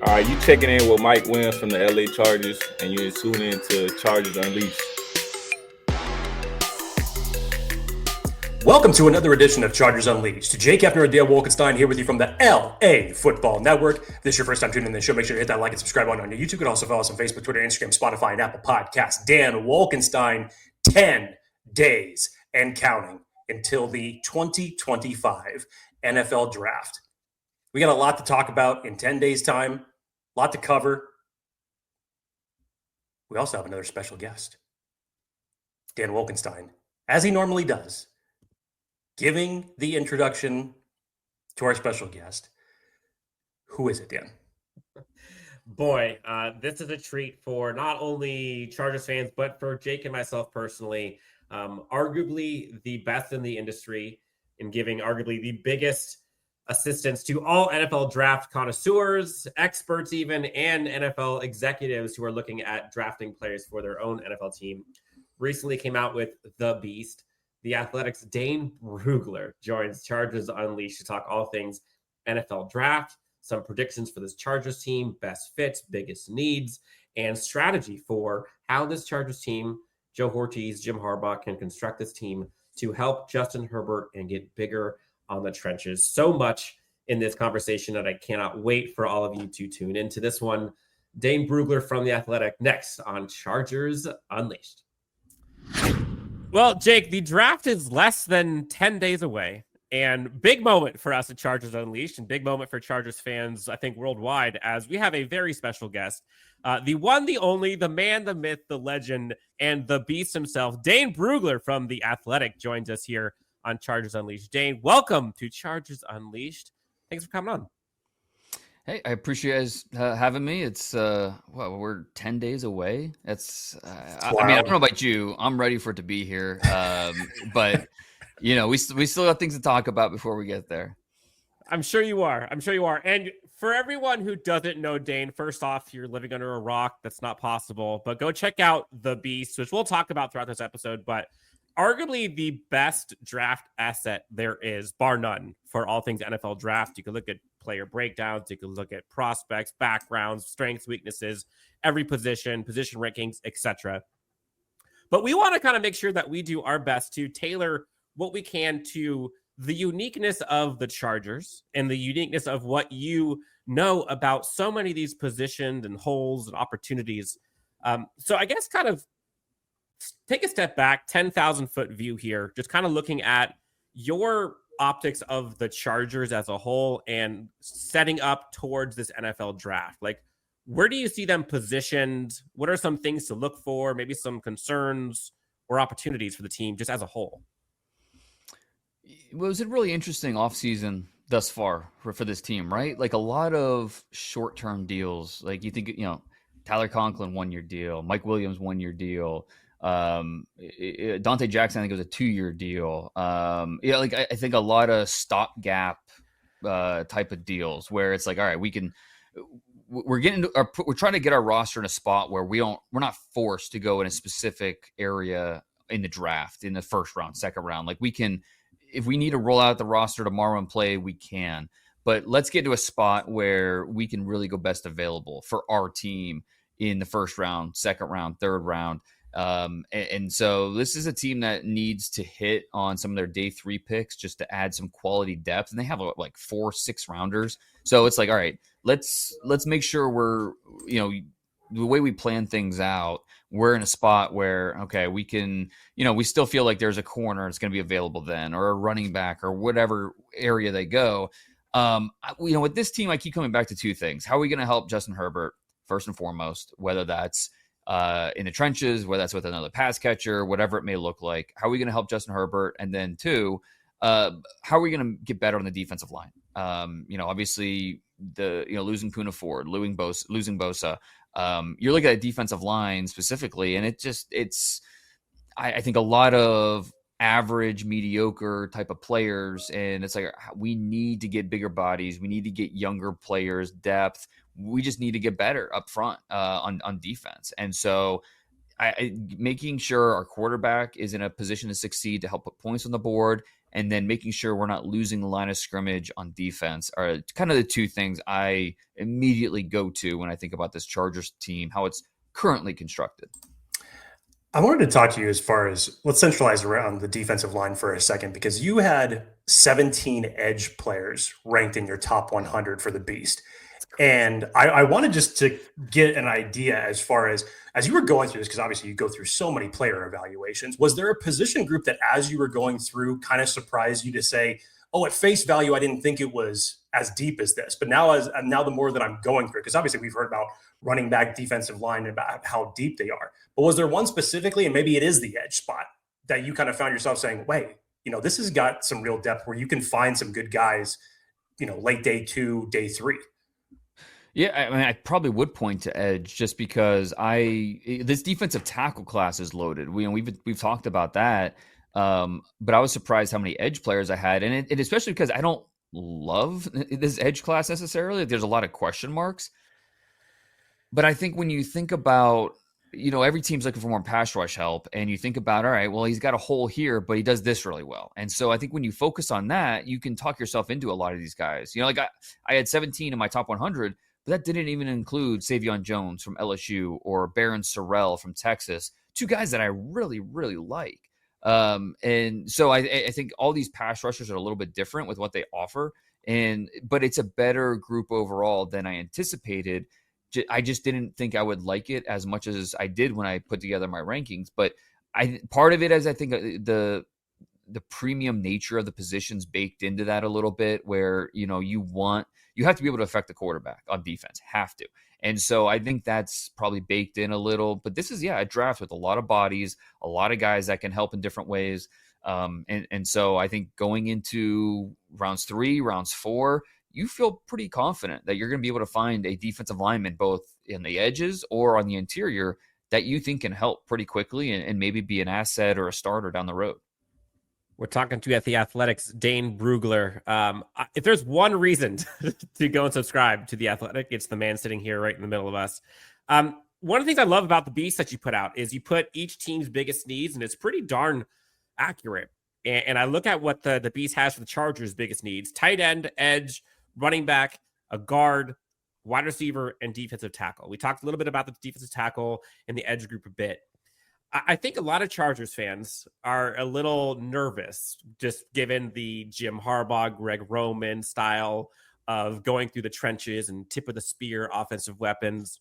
All right, you checking in with Mike Williams from the LA Chargers, and you're tuning in to Chargers Unleashed. Welcome to another edition of Chargers Unleashed. Jake Hefner and Dale Wolkenstein here with you from the LA Football Network. If this is your first time tuning in to the show, make sure you hit that like and subscribe on your YouTube. You can also follow us on Facebook, Twitter, Instagram, Spotify, and Apple Podcasts. Dan Wolkenstein, 10 days and counting until the 2025 NFL Draft. We got a lot to talk about in 10 days' time, a lot to cover. We also have another special guest, Dan Wolkenstein, as he normally does, giving the introduction to our special guest. Who is it, Dan? Boy, this is a treat for not only Chargers fans, but for Jake and myself personally. Arguably the best in the industry in giving arguably the biggest assistance to all NFL draft connoisseurs, experts even, and NFL executives who are looking at drafting players for their own NFL team. Recently came out with The Beast. The Athletic's Dane Brugler joins Chargers Unleashed to talk all things NFL draft, some predictions for this Chargers team, best fits, biggest needs, and strategy for how this Chargers team, Joe Hortiz, Jim Harbaugh, can construct this team to help Justin Herbert and get bigger on the trenches. So much in this conversation that I cannot wait for all of you to tune into this one. Dane Brugler from The Athletic next on Chargers Unleashed. Well, Jake, the draft is less than 10 days away, and big moment for us at Chargers Unleashed, and big moment for Chargers fans, I think, worldwide, as we have a very special guest. The one, the only, the man, the myth, the legend, and the beast himself, Dane Brugler from The Athletic, joins us here on Chargers Unleashed. Dane, welcome to Chargers Unleashed. Thanks for coming on. Hey, I appreciate you guys having me. It's we're 10 days away. That's Wow. I mean, I don't know about you. I'm ready for it to be here. But you know, we still have things to talk about before we get there. I'm sure you are. And for everyone who doesn't know Dane, first off, you're living under a rock. That's not possible. But go check out The Beast, which we'll talk about throughout this episode. But arguably the best draft asset there is, bar none, for all things NFL draft. You can look at player breakdowns, you can look at prospects, backgrounds, strengths, weaknesses, every position rankings, etc. But we want to kind of make sure that we do our best to tailor what we can to the uniqueness of the Chargers and the uniqueness of what you know about so many of these positions and holes and opportunities. So I guess kind of take a step back, 10,000 foot view here, just kind of looking at your optics of the Chargers as a whole and setting up towards this NFL draft. Like, where do you see them positioned? What are some things to look for? Maybe some concerns or opportunities for the team just as a whole? It was a really interesting offseason thus far for this team, right? Like a lot of short-term deals. Like you think, you know, Tyler Conklin 1-year deal, Mike Williams 1-year deal. Dante Jackson, I think it was a 2-year deal. Like I think a lot of stopgap type of deals where it's like, all right, we're trying to get our roster in a spot where we're not forced to go in a specific area in the draft in the first round, second round. Like we can, if we need to roll out the roster tomorrow and play, we can. But let's get to a spot where we can really go best available for our team in the first round, second round, third round. And so this is a team that needs to hit on some of their day 3 picks just to add some quality depth. And they have like 4 6-rounders. So it's like, all right, let's make sure we're, you know, the way we plan things out, we're in a spot where, okay, we can, you know, we still feel like there's a corner that's going to be available then, or a running back or whatever area they go. You know, with this team, I keep coming back to 2 things. How are we going to help Justin Herbert first and foremost, whether that's in the trenches, whether that's with another pass catcher, whatever it may look like? How are we going to help Justin Herbert? And then 2, how are we going to get better on the defensive line? You know, obviously losing Poona Ford, losing Bosa, you're looking at a defensive line specifically, and I think a lot of average, mediocre type of players, and it's like we need to get bigger bodies, we need to get younger players, depth. We just need to get better up front on defense. And so making sure our quarterback is in a position to succeed, to help put points on the board, and then making sure we're not losing the line of scrimmage on defense are kind of the two things I immediately go to when I think about this Chargers team, how it's currently constructed. I wanted to talk to you as far as, let's centralize around the defensive line for a second, because you had 17 edge players ranked in your top 100 for the Beast. And I wanted just to get an idea as far as you were going through this, because obviously you go through so many player evaluations. Was there a position group that as you were going through kind of surprised you to say, oh, at face value, I didn't think it was as deep as this, but now the more that I'm going through, because obviously we've heard about running back, defensive line, and about how deep they are. But was there one specifically, and maybe it is the edge spot, that you kind of found yourself saying, wait, this has got some real depth where you can find some good guys, late day 2, day 3? Yeah, I mean, I probably would point to edge just because this defensive tackle class is loaded. We've talked about that, but I was surprised how many edge players I had, and it especially because I don't love this edge class necessarily. There's a lot of question marks, but I think when you think about, every team's looking for more pass rush help, and you think about, all right, well, he's got a hole here, but he does this really well. And so I think when you focus on that, you can talk yourself into a lot of these guys. Like I had 17 in my top 100, but that didn't even include Shavon Jones from LSU or Baron Sorrell from Texas, two guys that I really, really like. And so I think all these pass rushers are a little bit different with what they offer, but it's a better group overall than I anticipated. I just didn't think I would like it as much as I did when I put together my rankings. But part of it is I think the premium nature of the positions baked into that a little bit, where you have to be able to affect the quarterback on defense, have to. And so I think that's probably baked in a little. But this is a draft with a lot of bodies, a lot of guys that can help in different ways. And so I think going into rounds 3, rounds 4, you feel pretty confident that you're going to be able to find a defensive lineman both in the edges or on the interior that you think can help pretty quickly and maybe be an asset or a starter down the road. We're talking to at the Athletics, Dane Brugler. If there's one reason to go and subscribe to the Athletic, it's the man sitting here right in the middle of us. One of the things I love about the Beast that you put out is you put each team's biggest needs, and it's pretty darn accurate. And I look at what the Beast has for the Chargers' biggest needs: tight end, edge, running back, a guard, wide receiver, and defensive tackle. We talked a little bit about the defensive tackle and the edge group a bit. I think a lot of Chargers fans are a little nervous, just given the Jim Harbaugh, Greg Roman style of going through the trenches and tip of the spear offensive weapons.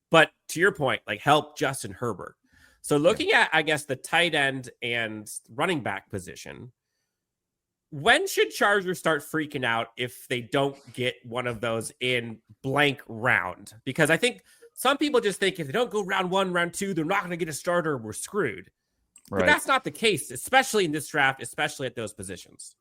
But to your point, help Justin Herbert. So looking at, I guess, the tight end and running back position, when should Chargers start freaking out if they don't get one of those in blank round? Because I think some people just think if they don't go round 1, round 2, they're not going to get a starter, we're screwed. Right. But that's not the case, especially in this draft, especially at those positions.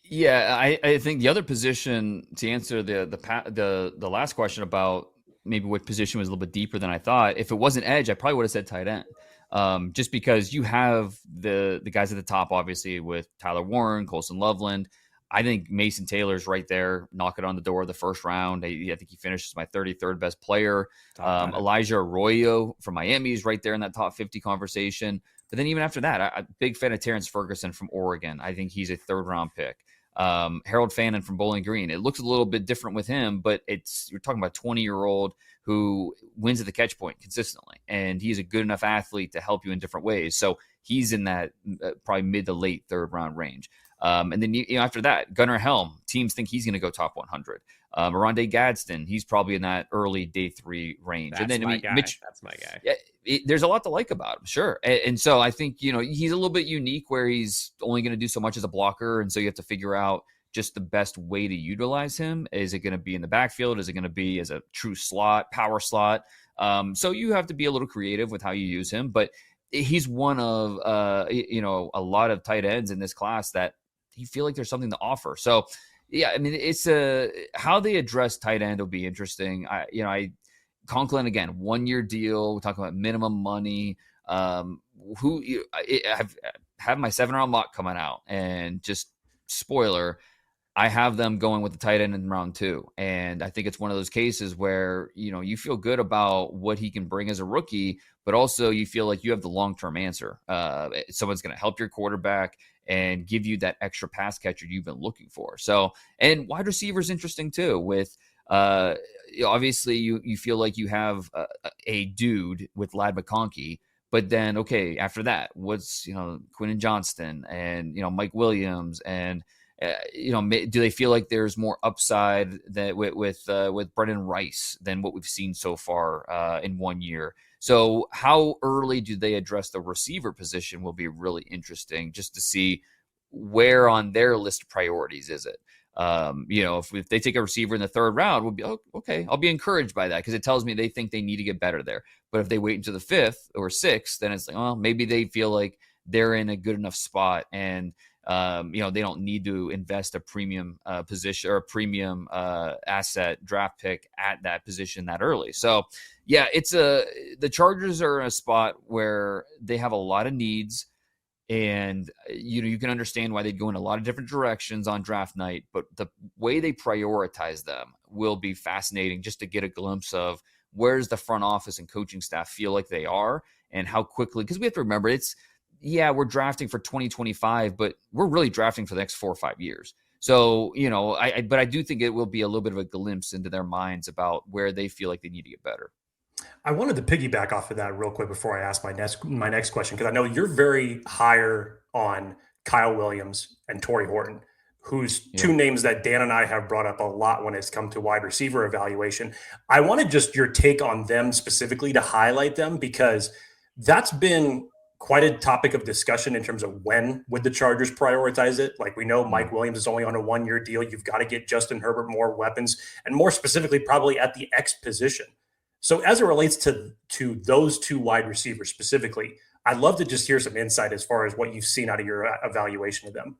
Yeah, I think the other position, to answer the last question about maybe what position was a little bit deeper than I thought, if it wasn't edge, I probably would have said tight end. Just because you have the guys at the top, obviously, with Tyler Warren, Colston, Loveland. I think Mason Taylor's right there, knocking on the door of the first round. I think he finished as my 33rd best player. Elijah Arroyo from Miami is right there in that top 50 conversation. But then even after that, I'm a big fan of Terrance Ferguson from Oregon. I think he's a 3rd-round pick. Harold Fannin from Bowling Green. It looks a little bit different with him, but you're talking about a 20-year-old who wins at the catch point consistently, and he's a good enough athlete to help you in different ways. So he's in that probably mid to late 3rd-round range. And then after that, Gunnar Helm, teams think he's going to go top 100. Aronde Gadsden, he's probably in that early day 3 range. That's and then my guy. That's my guy. Yeah, there's a lot to like about him, sure. And so I think he's a little bit unique where he's only going to do so much as a blocker, and so you have to figure out just the best way to utilize him. Is it going to be in the backfield? Is it going to be as a true slot, power slot? So you have to be a little creative with how you use him, but he's one of a lot of tight ends in this class that you feel like there's something to offer. So yeah, I mean, it's how they address tight end will be interesting. Conklin, again, 1-year deal. We're talking about minimum money. I've had my 7-round mock coming out, and just spoiler, I have them going with the tight end in round 2. And I think it's one of those cases where, you feel good about what he can bring as a rookie, but also you feel like you have the long-term answer. Someone's going to help your quarterback and give you that extra pass catcher you've been looking for. So, and wide receiver is interesting too. With obviously you feel like you have a dude with Lad McConkey, but then okay, after that, what's Quinton Johnston and Mike Williams and do they feel like there's more upside that with Brendan Rice than what we've seen so far in 1 year? So how early do they address the receiver position will be really interesting, just to see where on their list of priorities is it. If they take a receiver in the 3rd round, we'll be okay. I'll be encouraged by that because it tells me they think they need to get better there. But if they wait until the 5th or 6th, then it's like, well, maybe they feel like they're in a good enough spot and they don't need to invest a premium position or a premium asset draft pick at that position that early. So yeah, the Chargers are in a spot where they have a lot of needs. And you can understand why they'd go in a lot of different directions on draft night, but the way they prioritize them will be fascinating just to get a glimpse of where's the front office and coaching staff feel like they are and how quickly, because we have to remember we're drafting for 2025, but we're really drafting for the next 4 or 5 years. So, but I do think it will be a little bit of a glimpse into their minds about where they feel like they need to get better. I wanted to piggyback off of that real quick before I ask my next question, because I know you're very higher on Kyle Williams and Torrey Horton, who's two names that Dan and I have brought up a lot when it's come to wide receiver evaluation. I wanted just your take on them specifically to highlight them, because that's been quite a topic of discussion in terms of when would the Chargers prioritize it. Like, we know Mike Williams is only on a 1-year deal. You've got to get Justin Herbert more weapons, and more specifically, probably at the X position. So as it relates to those two wide receivers specifically, I'd love to just hear some insight as far as what you've seen out of your evaluation of them.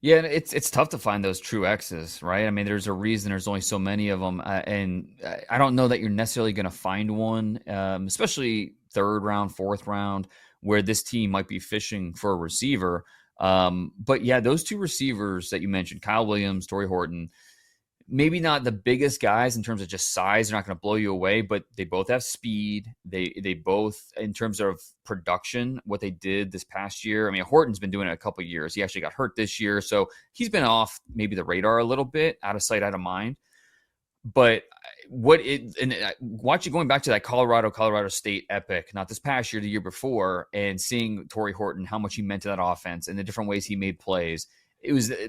Yeah, it's tough to find those true X's, right? I mean, there's a reason there's only so many of them. And I don't know that you're necessarily going to find one, especially 3rd round, 4th round, where this team might be fishing for a receiver. But yeah, those two receivers that you mentioned, Kyle Williams, Torrey Horton, maybe not the biggest guys in terms of just size. They're not going to blow you away, but they both have speed. They both, in terms of production, what they did this past year. I mean, Horton's been doing it a couple of years. He actually got hurt this year, so he's been off maybe the radar a little bit, out of sight, out of mind. But watching, going back to that Colorado State epic, not this past year, the year before, and seeing Torrey Horton, how much he meant to that offense and the different ways he made plays.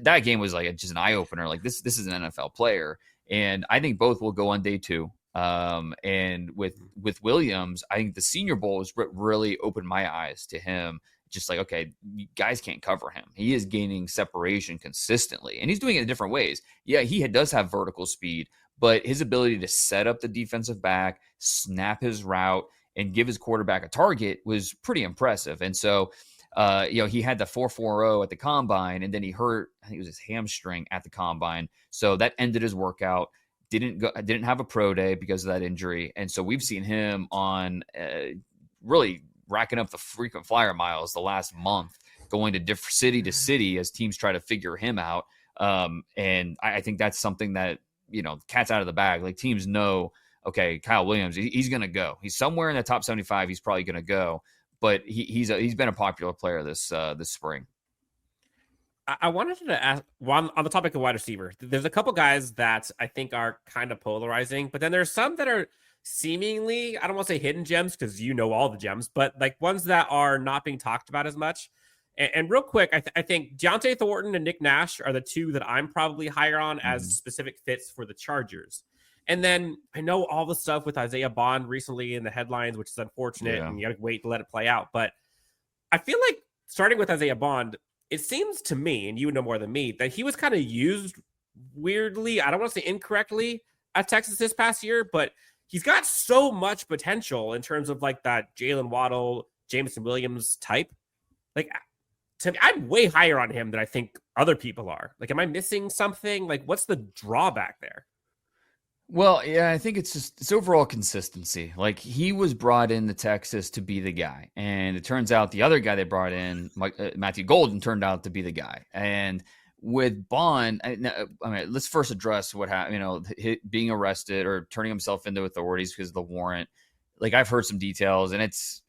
That game was like just an eye opener. Like this is an NFL player, and I think both will go on day 2. And with Williams, I think the Senior Bowl has really opened my eyes to him. Just like, okay, guys can't cover him. He is gaining separation consistently, and he's doing it in different ways. Yeah, he does have vertical speed, but his ability to set up the defensive back, snap his route, and give his quarterback a target was pretty impressive. And so, he had the 4.40 at the combine, and then he hurt, I think it was his hamstring at the combine. So that ended his workout. Didn't have a pro day because of that injury. And so we've seen him on really racking up the frequent flyer miles the last month, going to different city to city as teams try to figure him out. And I think that's something that, cat's out of the bag. Like, teams know, okay, Kyle Williams, he's going to go. He's somewhere in the top 75. He's probably going to go. But he's been a popular player this spring. I wanted to ask, on the topic of wide receiver, there's a couple guys that I think are kind of polarizing, but then there's some that are seemingly, I don't want to say hidden gems because all the gems, but like ones that are not being talked about as much. And real quick, I think Deontay Thornton and Nick Nash are the two that I'm probably higher on as specific fits for the Chargers. And then I know all the stuff with Isaiah Bond recently in the headlines, which is unfortunate, and you got to wait to let it play out. But I feel like starting with Isaiah Bond, it seems to me, and you know more than me, that he was kind of used weirdly, I don't want to say incorrectly, at Texas this past year, but he's got so much potential in terms of like that Jalen Waddle, Jameson Williams type. Like, to me, I'm way higher on him than I think other people are. Like, am I missing something? Like, what's the drawback there? Well, yeah, I think it's overall consistency. Like, he was brought into Texas to be the guy, and it turns out the other guy they brought in, Matthew Golden, turned out to be the guy. And with Bond, I mean, let's first address what happened. Being arrested or turning himself into authorities because of the warrant. Like, I've heard some details, and it's,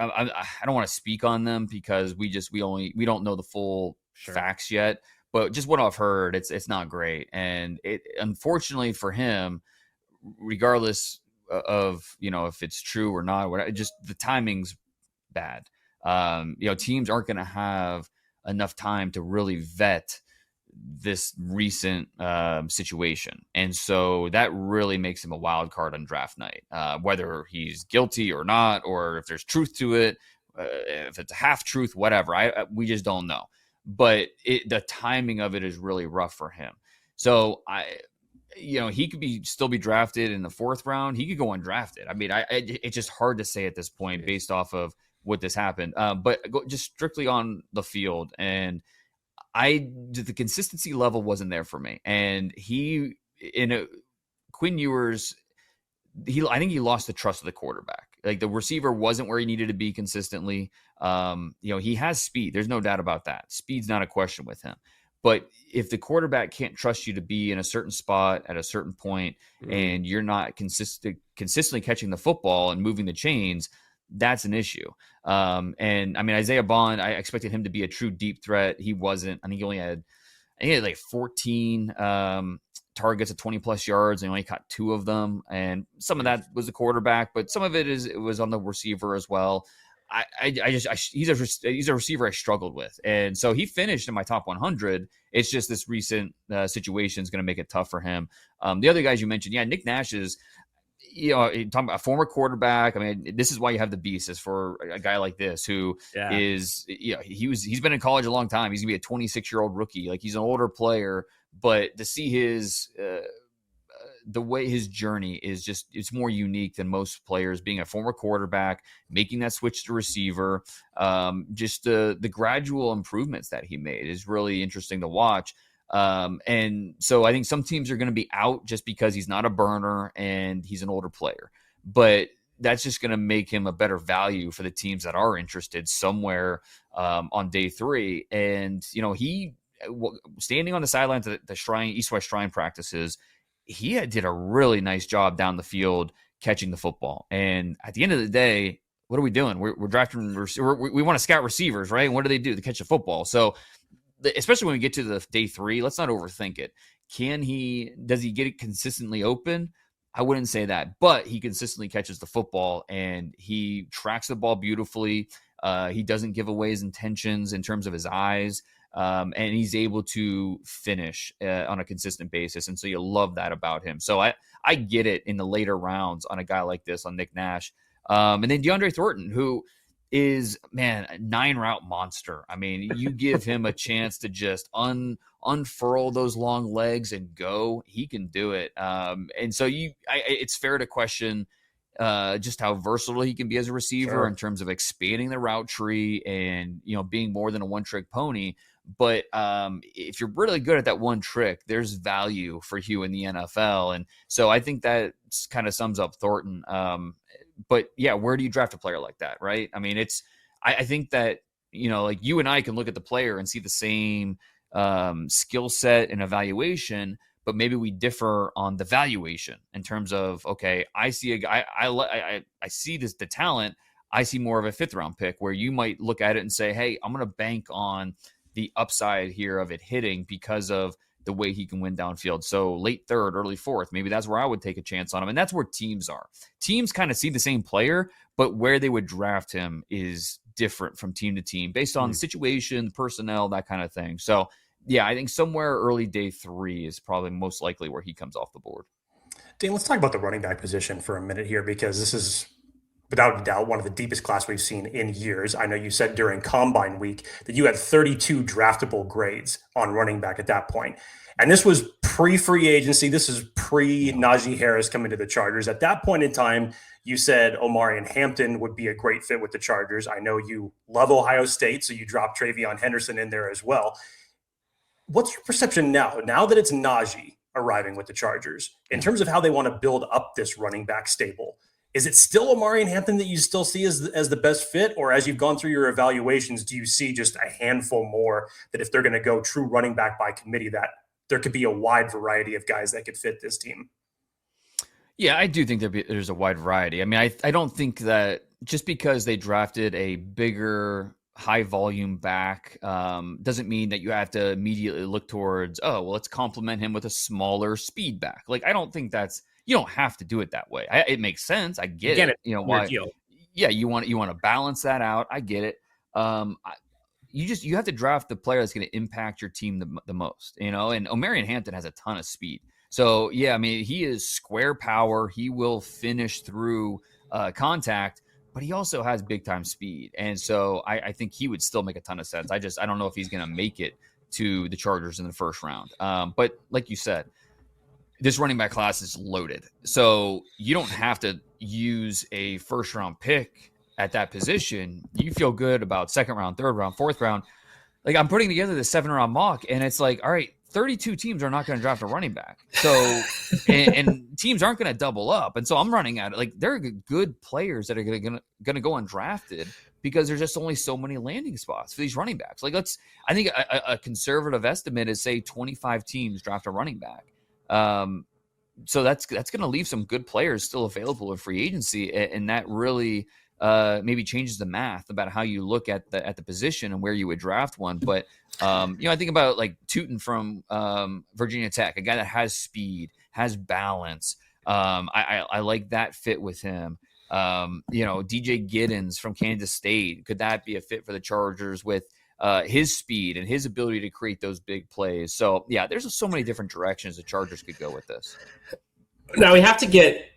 I don't want to speak on them because we don't know the full facts yet. But just what I've heard, it's not great, and it unfortunately for him, regardless of if it's true or not, just the timing's bad. Teams aren't going to have enough time to really vet this recent situation, and so that really makes him a wild card on draft night, whether he's guilty or not, or if there's truth to it, if it's a half truth, whatever. We just don't know, but the timing of it is really rough for him. So he could still be drafted in the 4th round. He could go undrafted. I mean, it's just hard to say at this point based off of what this happened. But just strictly on the field, and the consistency level wasn't there for me. And Quinn Ewers, I think he lost the trust of the quarterback. Like, the receiver wasn't where he needed to be consistently. He has speed. There's no doubt about that. Speed's not a question with him. But if the quarterback can't trust you to be in a certain spot at a certain point, and you're not consistently catching the football and moving the chains, that's an issue. And I mean, Isaiah Bond, I expected him to be a true deep threat. He wasn't. I think he had like 14 targets at 20 plus yards, and he only caught 2 of them. And some of that was the quarterback, but some of it was on the receiver as well. He's a receiver I struggled with. And so he finished in my top 100. It's just this recent situation is going to make it tough for him. The other guys you mentioned, Nick Nash is, talking about a former quarterback. I mean, this is why you have the beast, is for a guy like this who is, he's been in college a long time. He's gonna be a 26-year-old rookie. Like, he's an older player, but to see his, the way his journey is it's more unique than most players, being a former quarterback, making that switch to receiver. Just the gradual improvements that he made is really interesting to watch. And so I think some teams are going to be out just because he's not a burner and he's an older player, but that's just going to make him a better value for the teams that are interested somewhere on day 3. And, he standing on the sidelines at the East-West Shrine practices, he did a really nice job down the field catching the football. And at the end of the day, what are we doing? We're drafting. We want to scout receivers, right? And what do? They catch the football. So, especially when we get to the day 3, let's not overthink it. Does he get it consistently open? I wouldn't say that, but he consistently catches the football and he tracks the ball beautifully. He doesn't give away his intentions in terms of his eyes. And he's able to finish on a consistent basis. And so you love that about him. So I get it in the later rounds on a guy like this, on Nick Nash. And then DeAndre Thornton, who is, man, a 9-route monster. I mean, you give him a chance to just unfurl those long legs and go, he can do it. And so it's fair to question just how versatile he can be as a receiver in terms of expanding the route tree and, being more than a one-trick pony. But if you're really good at that one trick, there's value for you in the NFL. And so I think that kind of sums up Thornton. But yeah, where do you draft a player like that, right? I mean, I think that, like you and I can look at the player and see the same skill set and evaluation, but maybe we differ on the valuation in terms of, okay, I see a guy, I see the talent. I see more of a 5th round pick, where you might look at it and say, hey, I'm going to bank on the upside here of it hitting because of the way he can win downfield. So late 3rd, early 4th, maybe that's where I would take a chance on him. And that's where teams are. Teams kind of see the same player, but where they would draft him is different from team to team based on situation, personnel, that kind of thing. So yeah, I think somewhere early day 3 is probably most likely where he comes off the board. Dane, let's talk about the running back position for a minute here, because this is without a doubt one of the deepest class we've seen in years. I know you said during Combine Week that you had 32 draftable grades on running back at that point. And this was pre-free agency. This is pre-Najee Harris coming to the Chargers. At that point in time, you said Omarion Hampton would be a great fit with the Chargers. I know you love Ohio State, so you dropped TreVeyon Henderson in there as well. What's your perception now that it's Najee arriving with the Chargers, in terms of how they want to build up this running back stable? Is it still Omarion Hampton that you still see as the best fit? Or as you've gone through your evaluations, do you see just a handful more that if they're going to go true running back by committee, that there could be a wide variety of guys that could fit this team? Yeah, I do think there's a wide variety. I mean, I don't think that just because they drafted a bigger, high volume back doesn't mean that you have to immediately look towards, oh, well, let's complement him with a smaller speed back. Like, I don't think you don't have to do it that way. It makes sense. I get it. You know why? Yeah, you want to balance that out. I get it. You have to draft the player that's going to impact your team the most, and Omarion Hampton has a ton of speed. So yeah, I mean, he is square power. He will finish through contact, but he also has big time speed. And so I think he would still make a ton of sense. I don't know if he's going to make it to the Chargers in the first round. But like you said, this running back class is loaded. So you don't have to use a first round pick at that position. You feel good about second round, third round, fourth round. Like, I'm putting together the 7-round mock, and it's like, all right, 32 teams are not going to draft a running back. So, and teams aren't going to double up. And so I'm running out. Like, there are good players that are going to go undrafted because there's just only so many landing spots for these running backs. Like, I think a conservative estimate is, say, 25 teams draft a running back. So that's going to leave some good players still available in free agency. And that really maybe changes the math about how you look at the position and where you would draft one. But I think about like Tootin from Virginia Tech, a guy that has speed, has balance. I like that fit with him. DJ Giddens from Kansas State, could that be a fit for the Chargers with his speed and his ability to create those big plays? So yeah, there's so many different directions the Chargers could go with this. Now we have to get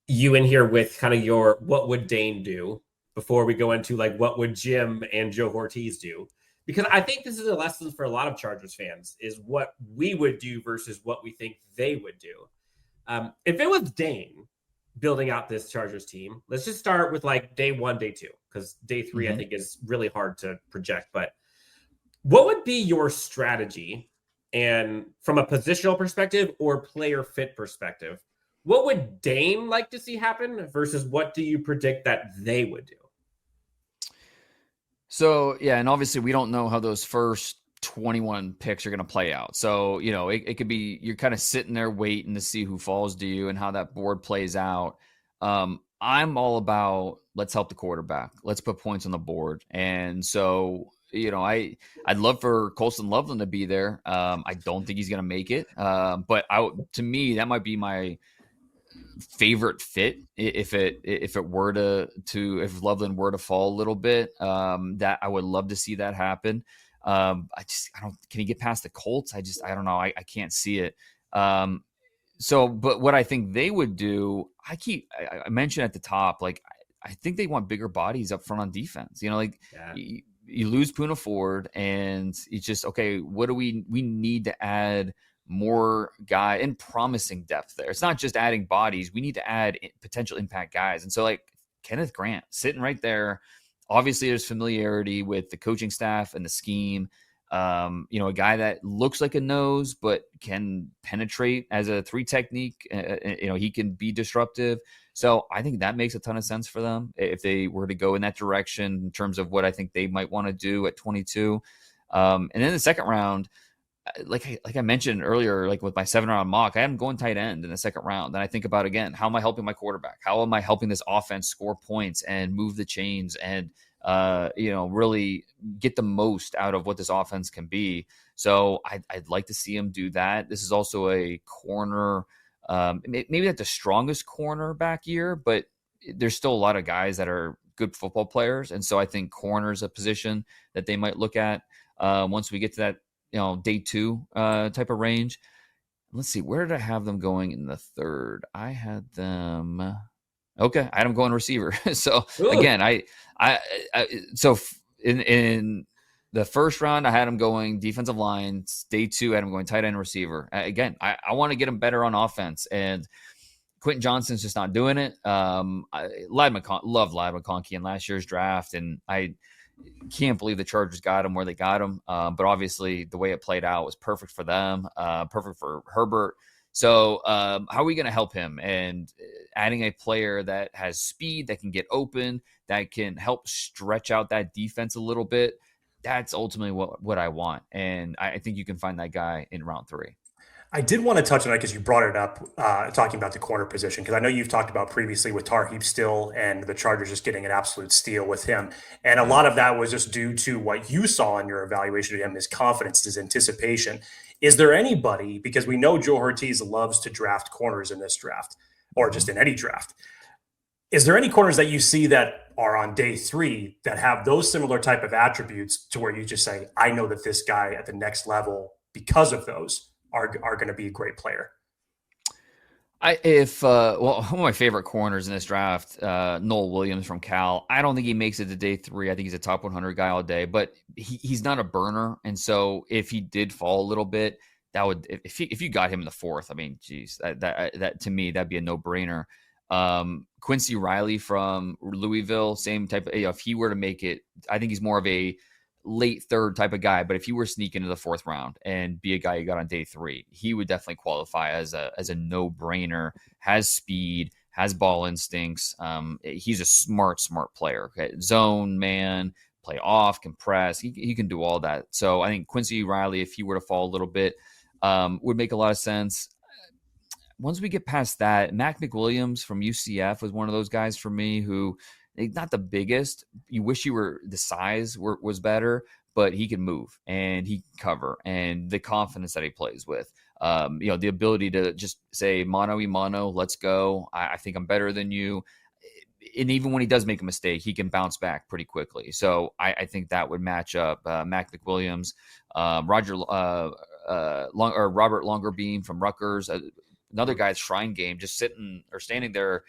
you in here with kind of your what would Dane do before we go into like what would Jim and Joe Ortiz do, because I think this is a lesson for a lot of Chargers fans, is what we would do versus what we think they would do. If it was Dane building out this Chargers team, let's just start with like day 1, day 2, because day 3 I think is really hard to project. But what would be your strategy, and from a positional perspective or player fit perspective, what would Dane like to see happen versus what do you predict that they would do? So, yeah, and obviously we don't know how those first 21 picks are going to play out. So, it could be you're kind of sitting there waiting to see who falls to you and how that board plays out. I'm all about let's help the quarterback. Let's put points on the board. And so, I'd love for Colston Loveland to be there. I don't think he's going to make it. But to me, that might be my favorite fit if Loveland were to fall a little bit. That I would love to see that happen. Can he get past the Colts? I don't know. I can't see it. But what I think they would do, I mentioned at the top, like, I think they want bigger bodies up front on defense. You lose Puna Ford, and it's just, okay, what do we need to add more guy and promising depth there. It's not just adding bodies. We need to add potential impact guys. And so like Kenneth Grant sitting right there, obviously there's familiarity with the coaching staff and the scheme. A guy that looks like a nose, but can penetrate as a 3 technique. He can be disruptive. So I think that makes a ton of sense for them if they were to go in that direction in terms of what I think they might want to do at 22. And then the second round, like I mentioned earlier, like with my 7-round mock, I am going tight end in the second round. And I think about, again, how am I helping my quarterback? How am I helping this offense score points and move the chains and, really get the most out of what this offense can be? So I'd like to see him do that. This is also a corner, maybe not the strongest cornerback year, but there's still a lot of guys that are good football players. And so I think corner is a position that they might look at once we get to that, day 2 type of range. Let's see, where did I have them going in the third? I had them going receiver. So again, so in the first round, I had them going defensive line. Day 2, I had them going tight end receiver. Again, I want to get them better on offense, and Quentin Johnston's just not doing it. Love Ladd McConkey in last year's draft, and I can't believe the Chargers got him where they got him. But obviously the way it played out was perfect for them, perfect for Herbert. So how are we going to help him? And adding a player that has speed, that can get open, that can help stretch out that defense a little bit, that's ultimately what I want. And I think you can find that guy in round 3. I did want to touch on it because you brought it up, talking about the corner position, because I know you've talked about previously with Tarheeb still and the Chargers just getting an absolute steal with him. And a lot of that was just due to what you saw in your evaluation of him, his confidence, his anticipation. Is there anybody, because we know Joe Ortiz loves to draft corners in this draft or just in any draft. Is there any corners that you see that are on day 3 that have those similar type of attributes to where you just say, I know that this guy at the next level, because of those, are going to be a great player? One of my favorite corners in this draft, Noel Williams from Cal. I don't think he makes it to day 3. I think he's a top 100 guy all day, but he's not a burner. And so if he did fall a little bit, that would, if you got him in the 4th, I mean, geez, that to me, that'd be a no brainer. Quincy Riley from Louisville, same type of, if he were to make it, I think he's more of a late 3rd type of guy, but if he were sneak into the 4th round and be a guy you got on day 3, he would definitely qualify as a no-brainer, has speed, has ball instincts. He's a smart player. Okay? Zone man, play off, compress. He can do all that. So I think Quincy Riley, if he were to fall a little bit, would make a lot of sense. Once we get past that, Mac McWilliams from UCF was one of those guys for me who, not the biggest. You wish he were the size was better, but he can move and he can cover, and the confidence that he plays with, the ability to just say mano y mano, let's go. I think I'm better than you. And even when he does make a mistake, he can bounce back pretty quickly. So I think that would match up. Mac McWilliams, Robert Longerbeam from Rutgers, another guy's Shrine Game, just sitting or standing there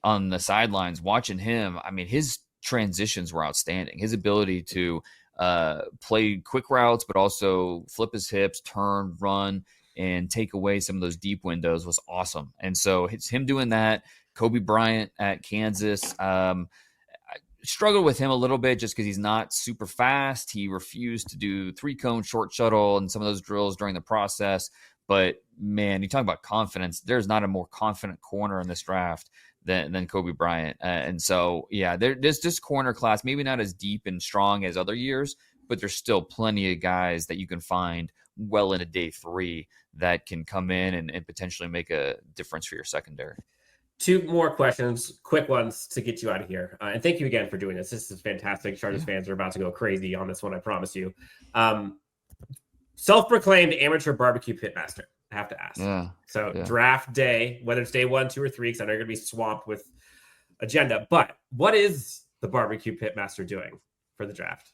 on the sidelines watching him. I mean, his transitions were outstanding. His ability to play quick routes, but also flip his hips, turn, run, and take away some of those deep windows was awesome. And so it's him doing that. Kobe Bryant at Kansas. I struggled with him a little bit just because he's not super fast. He refused to do 3-cone short shuttle and some of those drills during the process. But man, you talk about confidence. There's not a more confident corner in this draft than Kobe Bryant. And so, yeah, there's this corner class, maybe not as deep and strong as other years, but there's still plenty of guys that you can find well into day 3 that can come in and potentially make a difference for your secondary. 2 more questions, quick ones to get you out of here. And thank you again for doing this. This is fantastic. Chargers fans are about to go crazy on this one, I promise you. Self-proclaimed amateur barbecue pitmaster. I have to ask. Draft day, whether it's day 1, 2, or 3, because I know you're going to be swamped with agenda. But what is the barbecue pitmaster doing for the draft?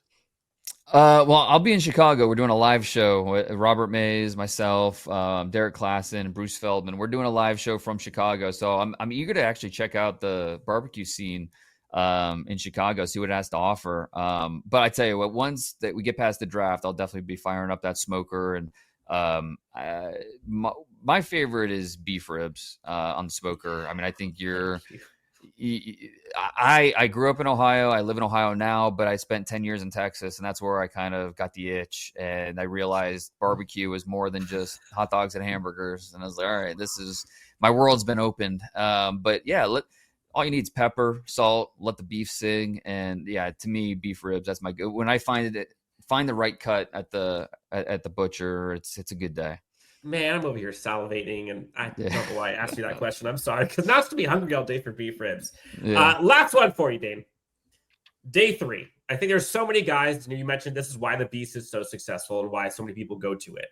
I'll be in Chicago. We're doing a live show with Robert Mays, myself, Derrick Klassen, Bruce Feldman. We're doing a live show from Chicago. So I'm eager to actually check out the barbecue scene in Chicago, see what it has to offer. But I tell you what, once that we get past the draft, I'll definitely be firing up that smoker. And my favorite is beef ribs on the smoker. I mean, I think I grew up in Ohio. I live in Ohio now, but I spent 10 years in Texas, and that's where I kind of got the itch. And I realized barbecue is more than just hot dogs and hamburgers. And I was like, all right, my world's been opened. But yeah, all you need is pepper, salt, let the beef sing. And yeah, to me, beef ribs, that's my good. When I find the right cut at the butcher, it's a good day. Man, I'm over here salivating, and I don't know why I asked you that question. I'm sorry, because now it's to be hungry all day for beef ribs. Yeah. Last one for you, Dane. Day 3. I think there's so many guys, you mentioned this is why the Beast is so successful and why so many people go to it.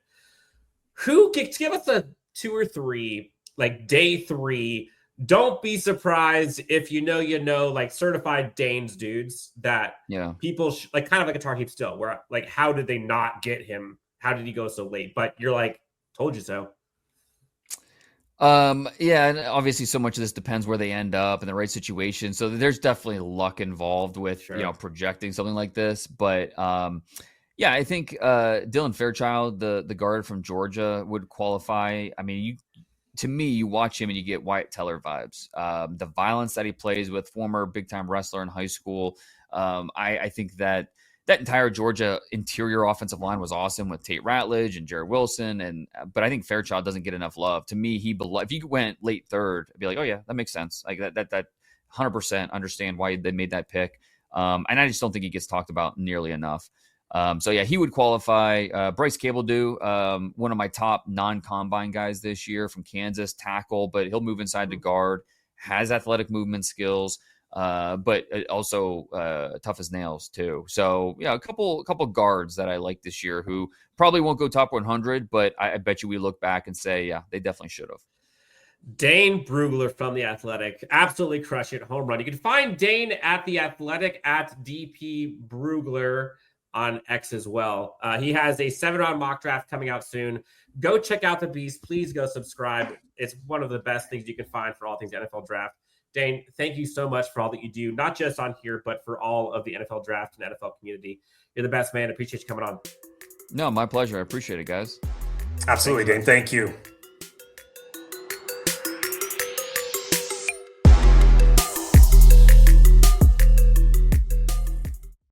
Give us a 2 or 3, like day 3. Don't be surprised if you know, like certified Dane's dudes that people like kind of like a Tarheeb still, where like, how did they not get him? How did he go so late? But you're like, told you so. And obviously so much of this depends where they end up in the right situation. So there's definitely luck involved with, projecting something like this. But, I think Dylan Fairchild, the guard from Georgia, would qualify. I mean, to me, you watch him and you get Wyatt Teller vibes. The violence that he plays with, former big-time wrestler in high school. I think that entire Georgia interior offensive line was awesome with Tate Ratledge and Jared Wilson. But I think Fairchild doesn't get enough love. To me, if you went late 3rd, I'd be like, oh yeah, that makes sense. Like that 100% understand why they made that pick. And I just don't think he gets talked about nearly enough. So yeah, he would qualify. Bryce Cabledew, one of my top non-combine guys this year from Kansas, tackle, but he'll move inside to guard, has athletic movement skills, but also tough as nails too. So yeah, a couple guards that I like this year who probably won't go top 100, but I bet you we look back and say, yeah, they definitely should have. Dane Brugler from The Athletic. Absolutely crush it. Home run. You can find Dane at The Athletic at DP Brugler on X as well. He has a 7-round mock draft coming out soon. Go check out the Beast. Please go subscribe. It's one of the best things you can find for all things NFL draft. Dane, thank you so much for all that you do, not just on here, but for all of the NFL draft and NFL community. You're the best, man. Appreciate you coming on. No, my pleasure. I appreciate it, guys. Absolutely, Dane. Thank you.